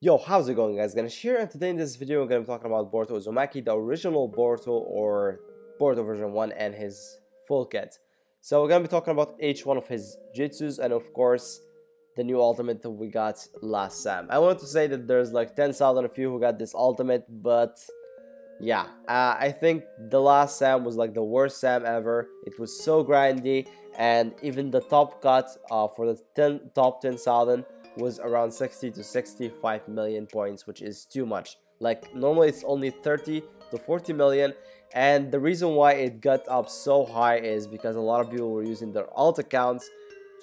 Yo, how's it going, guys? Ganesh here, and today in this video we're going to be talking about Boruto Uzumaki, the original Boruto or Boruto version 1 and his full kit. So we're going to be talking about each one of his jutsus and of course the new ultimate that we got last Sam. I wanted to say that there's like 10,000 of you who got this ultimate, but yeah, I think the last Sam was like the worst Sam ever. It was so grindy, and even the top cut for the top 10,000 was around 60 to 65 million points, which is too much. Like normally it's only 30 to 40 million, and the reason why it got up so high is because a lot of people were using their alt accounts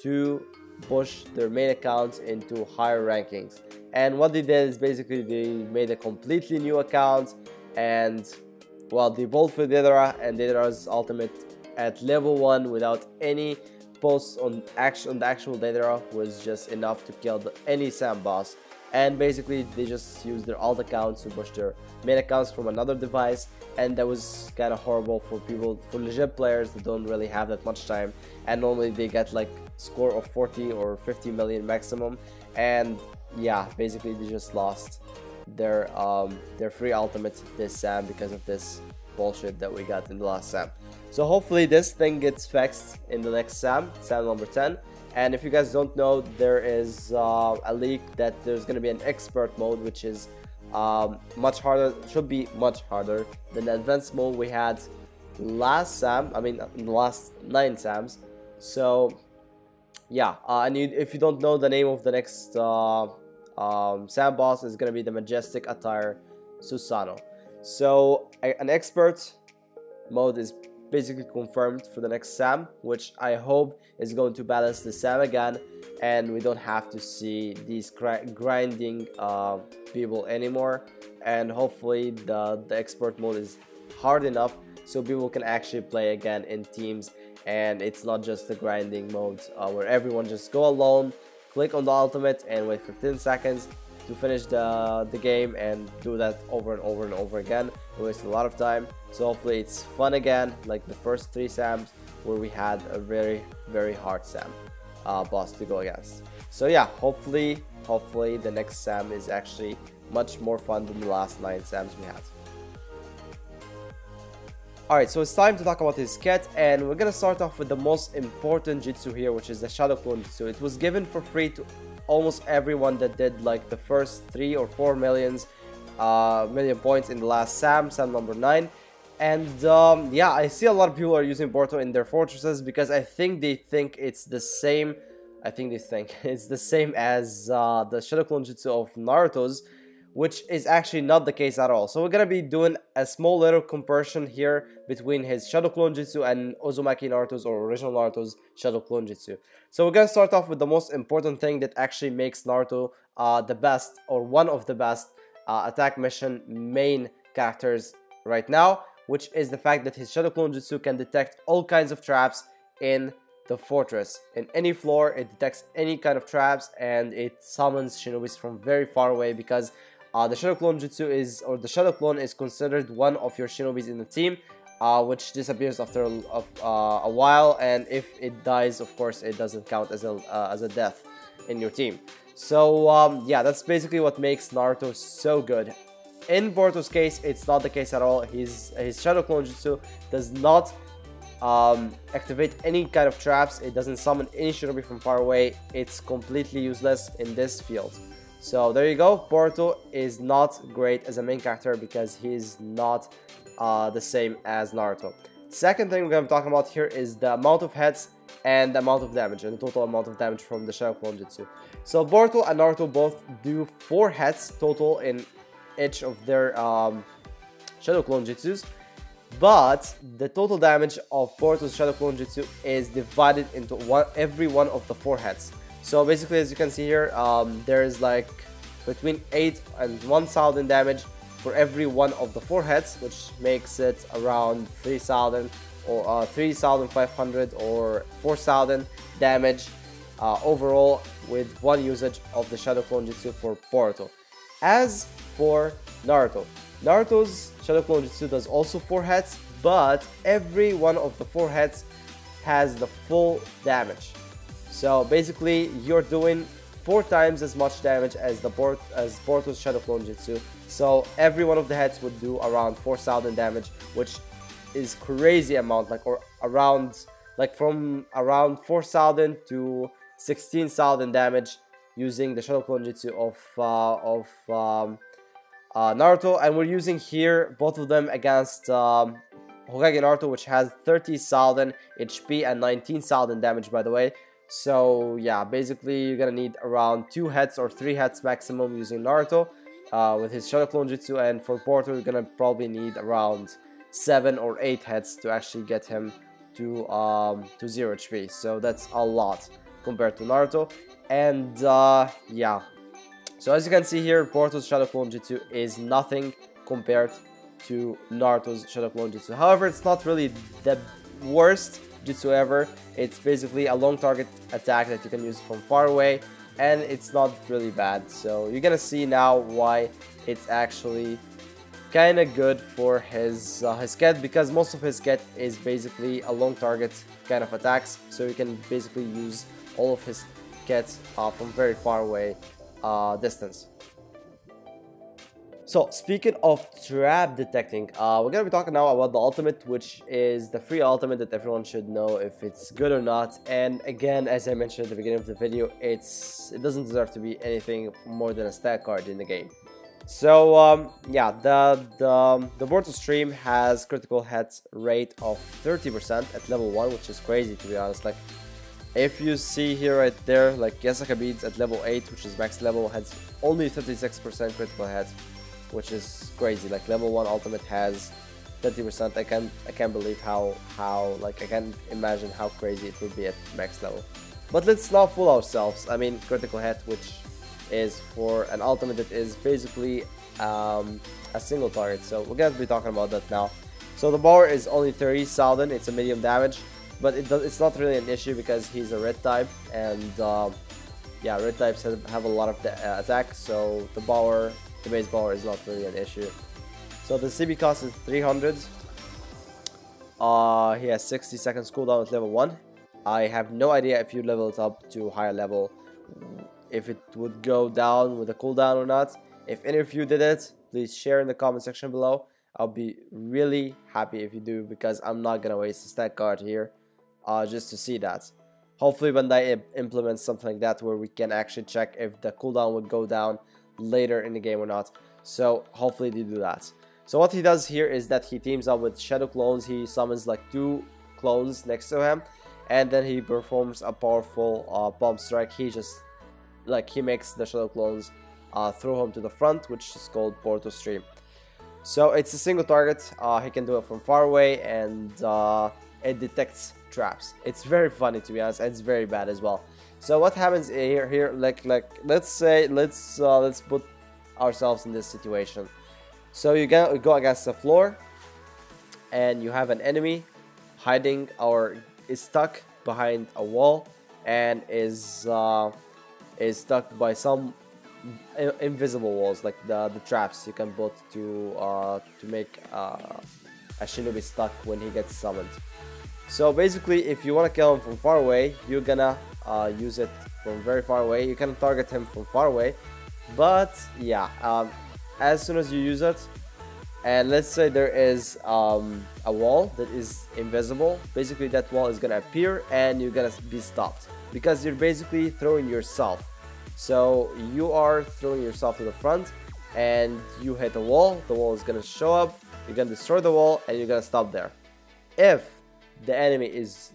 to push their main accounts into higher rankings. And what they did is basically they made a completely new account, and well, they both for Deidara and Deidara's ultimate at level 1 without any posts on the actual Deidara was just enough to kill any Sam boss. And basically they just used their alt accounts to push their main accounts from another device, and that was kind of horrible for people, for legit players that don't really have that much time, and normally they get like score of 40 or 50 million maximum. And yeah, basically they just lost their free ultimate this Sam because of this bullshit that we got in the last Sam. So hopefully this thing gets fixed in the next Sam number 10. And if you guys don't know, there is a leak that there's going to be an expert mode, which is much harder, should be much harder than the advanced mode we had last Sam, I mean in the last 9 Sams. So yeah, and if you don't know, the name of the next Sam boss is going to be the Majestic Attire Susano. So an expert mode is basically confirmed for the next Sam, which I hope is going to balance the Sam again, and we don't have to see these grinding people anymore. And hopefully the expert mode is hard enough so people can actually play again in teams, and it's not just the grinding mode where everyone just go alone, click on the ultimate and wait for 10 seconds to finish the game, and do that over and over and over again. It wastes a lot of time. So hopefully it's fun again, like the first 3 Sams where we had a very hard Sam boss to go against. So yeah, hopefully the next Sam is actually much more fun than the last 9 Sams we had. Alright, so it's time to talk about his kit, and we're gonna start off with the most important jutsu here, which is the Shadow Clone Jutsu. It was given for free to almost everyone that did like the first 3 or 4 million points in the last Sam number 9. And yeah, I see a lot of people are using Boruto in their fortresses because I think they think it's the same. It's the same as the Shadow Clone Jutsu of Naruto's, which is actually not the case at all. So we're gonna be doing a small little comparison here between his Shadow Clone Jutsu and Uzumaki Naruto's or original Naruto's Shadow Clone Jutsu. So we're gonna start off with the most important thing that actually makes Naruto the best, or one of the best attack mission main characters right now, which is the fact that his Shadow Clone Jutsu can detect all kinds of traps in the fortress. In any floor, it detects any kind of traps, and it summons shinobis from very far away, because the Shadow Clone Jutsu is, or the Shadow Clone is considered one of your shinobis in the team, which disappears after a while, and if it dies, of course, it doesn't count as a death in your team. So yeah, that's basically what makes Naruto so good. In Boruto's case, it's not the case at all. His Shadow Clone Jutsu does not activate any kind of traps. It doesn't summon any shinobi from far away. It's completely useless in this field. So there you go. Boruto is not great as a main character because he's not the same as Naruto. Second thing we're going to be talking about here is the amount of hits and the amount of damage, and the total amount of damage from the Shadow Clone Jutsu. So Boruto and Naruto both do 4 hits total in each of their Shadow Clone Jutsus, but the total damage of Boruto's Shadow Clone Jutsu is divided into every one of the 4 hits. So basically, as you can see here, there is like between 8 and 1000 damage for every one of the 4 hits, which makes it around 3000 or 3500 or 4000 damage overall with one usage of the Shadow Clone Jutsu for Boruto. As for Naruto's Shadow Clone Jutsu does also 4 hits, but every one of the 4 hits has the full damage. So basically, you're doing 4 times as much damage as Boruto's Shadow Clone Jutsu. So every one of the hits would do around 4,000 damage, which is crazy amount, like, or around, like, from around 4,000 to 16,000 damage using the Shadow Clone Jutsu of Naruto. And we're using here both of them against Hokage Naruto, which has 30,000 HP and 19,000 damage, by the way. So yeah, basically you're gonna need around 2 hits or 3 hits maximum using Naruto with his Shadow Clone Jutsu, and for Boruto you're gonna probably need around 7 or 8 hits to actually get him to 0 HP. So that's a lot compared to Naruto. And yeah, so as you can see here, Boruto's Shadow Clone Jutsu is nothing compared to Naruto's Shadow Clone Jutsu. However, it's not really the worst jutsu ever. It's basically a long target attack that you can use from far away, and it's not really bad. So you're gonna see now why it's actually kind of good for his get, because most of his get is basically a long target kind of attacks. So you can basically use all of his gets from very far away distance. So speaking of trap detecting, we're gonna be talking now about the ultimate, which is the free ultimate that everyone should know if it's good or not. And again, as I mentioned at the beginning of the video, it doesn't deserve to be anything more than a stat card in the game. So yeah, the Boruto stream has critical hit rate of 30% at level 1, which is crazy, to be honest. Like, if you see here right there, like Yasaka beads at level 8, which is max level, has only 36% critical hit, which is crazy. Like, level 1 ultimate has 30%. I can't believe how like, I can't imagine how crazy it would be at max level. But let's not fool ourselves. I mean, critical hit, which is for an ultimate that is basically a single target. So we're gonna be talking about that now. So the bar is only 30,000. It's a medium damage, but it's not really an issue because he's a red type, and yeah, red types have a lot of attack. So the base power is not really an issue. So the CB cost is 300. He has 60 seconds cooldown at level 1. I have no idea if you level it up to higher level, if it would go down with a cooldown or not. If any of you did it, please share in the comment section below. I'll be really happy if you do, because I'm not gonna waste a stat card here just to see that. Hopefully Bandai implements something like that where we can actually check if the cooldown would go down later in the game or not. So hopefully they do that. So what he does here is that he teams up with shadow clones. He summons like 2 clones next to him, and then he performs a powerful bomb strike. He makes the shadow clones throw him to the front, which is called Boruto Stream. So it's a single target. He can do it from far away, and it detects traps. It's very funny, to be honest, and it's very bad as well. So what happens here, like let's put ourselves in this situation. So you go against the floor, and you have an enemy hiding or is stuck behind a wall, and is stuck by some invisible walls, like the traps you can put to make a shinobi stuck when he gets summoned. So basically, if you want to kill him from far away, you're gonna use it from very far away. You can target him from far away, but yeah, as soon as you use it, and let's say there is a wall that is invisible, basically that wall is gonna appear and you're gonna be stopped, because you're basically throwing yourself. So you are throwing yourself to the front, and you hit a wall. The wall is gonna show up, you're gonna destroy the wall, and you're gonna stop there. If the enemy is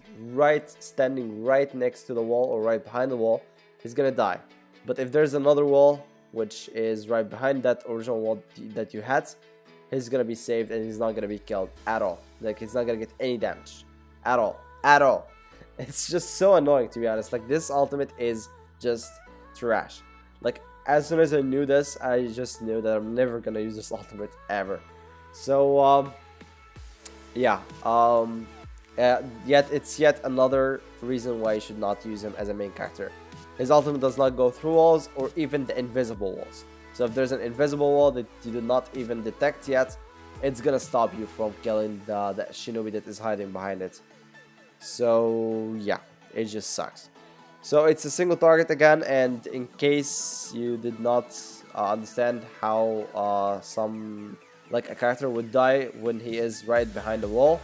standing right next to the wall or right behind the wall, he's gonna die. But if there's another wall which is right behind that original wall that you had, he's gonna be saved, and he's not gonna be killed at all. Like, he's not gonna get any damage at all. It's just so annoying, to be honest. Like, this ultimate is just trash. Like, as soon as I knew this, I just knew that I'm never gonna use this ultimate ever. So yeah, it's yet another reason why you should not use him as a main character. His ultimate does not go through walls or even the invisible walls. So if there's an invisible wall that you do not even detect yet, it's gonna stop you from killing the shinobi that is hiding behind it. So yeah, it just sucks. So it's a single target again, and in case you did not understand how some like a character would die when he is right behind the wall,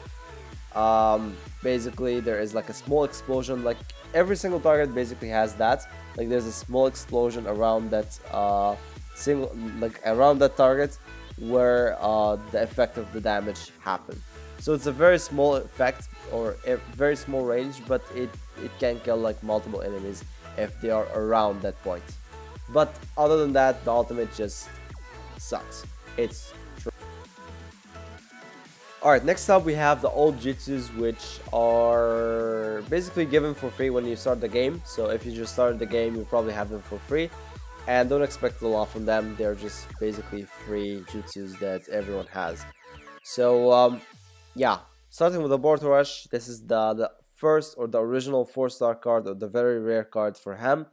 basically there is like a small explosion. Like every single target basically has that. Like there's a small explosion around that single, like around that target, where the effect of the damage happen. So it's a very small effect or a very small range, but it can kill like multiple enemies if they are around that point. But other than that, the ultimate just sucks. It's true. Alright, next up we have the old jutsus, which are basically given for free when you start the game. So if you just started the game, you probably have them for free. And don't expect a lot from them. They're just basically free jutsus that everyone has. So yeah, starting with the Boruto Rush, this is the first or the original 4-star card, or the very rare card for him.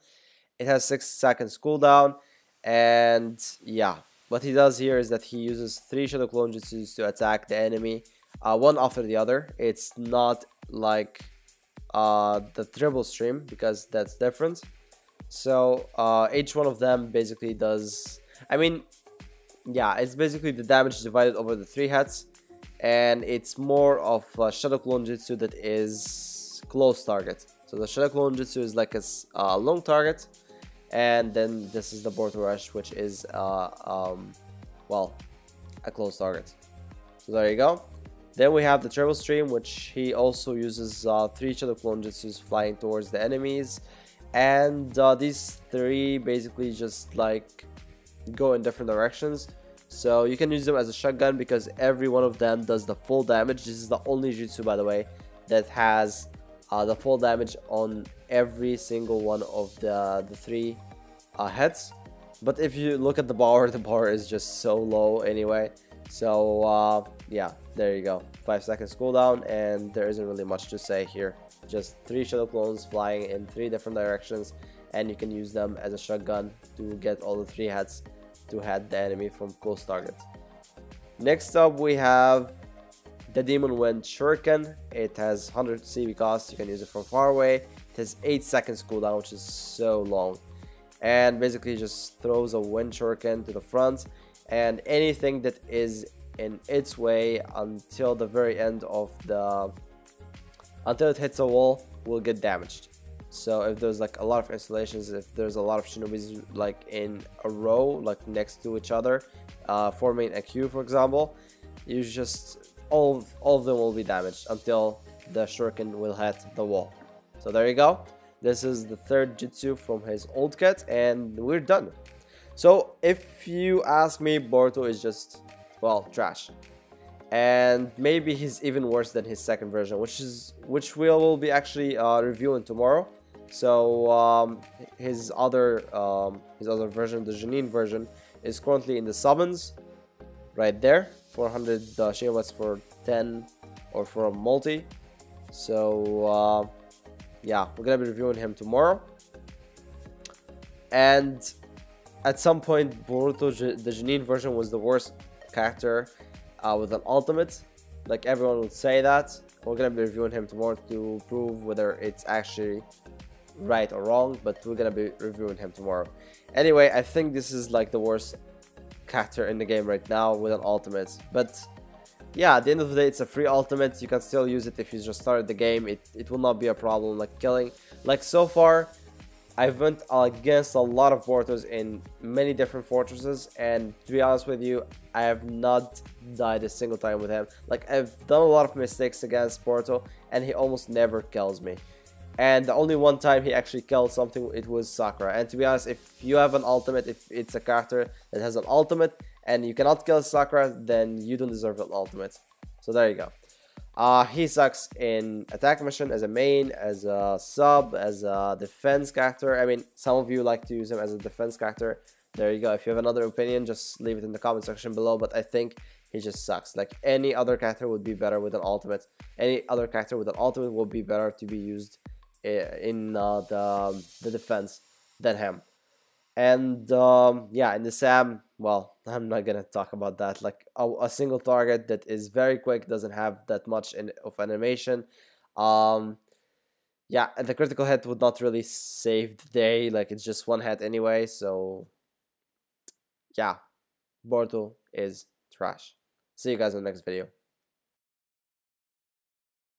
It has 6 seconds cooldown, and yeah, what he does here is that he uses 3 Shadow Clone Jutsus to attack the enemy, one after the other. It's not like the triple stream, because that's different. So each one of them basically does, I mean, yeah, it's basically the damage divided over the 3 hits, and it's more of a Shadow Clone Jutsu that is close target. So the Shadow Clone Jutsu is like a long target, and then this is the Boruto Rush, which is well, a close target. So there you go. Then we have the Triple Stream, which he also uses 3 Shadow Clone Jutsus flying towards the enemies, and these 3 basically just like go in different directions. So you can use them as a shotgun because every one of them does the full damage. This is the only jutsu, by the way, that has the full damage on every single one of the 3 hits. But if you look at the bar is just so low anyway. So yeah, there you go. 5 seconds cooldown, and there isn't really much to say here. Just 3 Shadow Clones flying in 3 different directions, and you can use them as a shotgun to get all the 3 hits to hit the enemy from close target. Next up we have the Demon Wind Shuriken. It has 100 CP cost. You can use it from far away. It has 8 seconds cooldown, which is so long, and basically just throws a Wind Shuriken to the front, and anything that is in its way until the very end of the until it hits a wall will get damaged. So if there's like a lot of installations, if there's a lot of shinobis like in a row, like next to each other, forming a queue, for example, you just all of them will be damaged until the shuriken will hit the wall. So there you go. This is the 3rd jutsu from his old kit, and we're done. So if you ask me, Boruto is just, well, trash. And maybe he's even worse than his 2nd version, which we will be actually reviewing tomorrow. So his other version, the Janine version, is currently in the summons right there. 400 Shinobats for 10 or for a multi. So yeah, we're gonna be reviewing him tomorrow. And at some point, Boruto, the Janine version, was the worst character with an ultimate. Like everyone would say that. We're gonna be reviewing him tomorrow to prove whether it's actually right or wrong, but we're gonna be reviewing him tomorrow. Anyway, I think this is like the worst character in the game right now with an ultimate. But yeah, at the end of the day, it's a free ultimate. You can still use it if you just started the game. It will not be a problem. Like killing, like so far, I've went against a lot of Borutos in many different fortresses, and to be honest with you, I have not died a single time with him. Like, I've done a lot of mistakes against Boruto, and he almost never kills me. And the only one time he actually killed something, it was Sakura. And to be honest, if you have an ultimate, if it's a character that has an ultimate, and you cannot kill Sakura, then you don't deserve an ultimate. So there you go. He sucks in attack mission as a main, as a sub, as a defense character. I mean, some of you like to use him as a defense character. There you go. If you have another opinion, just leave it in the comment section below. But I think he just sucks. Like, any other character would be better with an ultimate. Any other character with an ultimate will be better to be used in the defense than him. And yeah, in the Sam, well, I'm not gonna talk about that. Like a single target that is very quick, doesn't have that much of animation. yeah, and the critical hit would not really save the day. Like, it's just one hit anyway. So yeah, Boruto is trash. See you guys in the next video.